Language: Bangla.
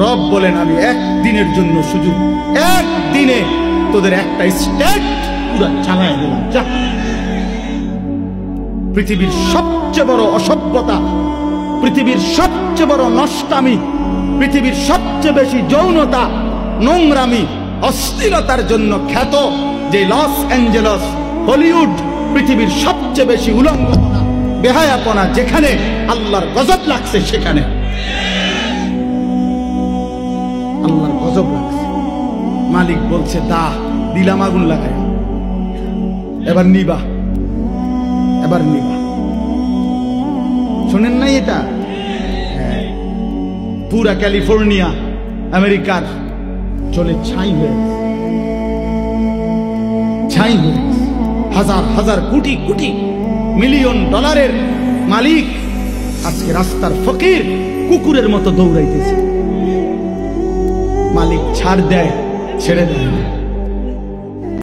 রব বলেন আমি একদিনের জন্য সুযোগ, একদিনে তোদের একটা স্টেট পুরো চালায় দিলাম। যা, পৃথিবীর সবচেয়ে বড় অসভ্যতা, পৃথিবীর সবচেয়ে বড় নষ্টামি, পৃথিবীর সবচেয়ে বেশি যৌনতা, নোংরামি, অশ্লীলতার জন্য খ্যাত যে লস অ্যাঞ্জেলস, হলিউড, পৃথিবীর সবচেয়ে বেশি উলঙ্গনা, বেহায়াপনা, যেখানে আল্লাহর গজব লাগছে সেখানে আল্লাহর গজব লাগছে। মালিক বলছে দা, দিলাম আগুন লাগায়, এবার নিবা, এবার নিবা। শোনেন নাই এটা? পুরা ক্যালিফোর্নিয়া আমেরিকার চলে ছাই হয়ে গেছে, ছাই হয়ে গেছে। হাজার হাজার কোটি কোটি মিলিয়ন ডলারের মালিক আজকে রাস্তার ফকির কুকুরের মতো দৌড়াইতেছে। মালিক ছাড় দেয়, ছেড়ে দেয় না।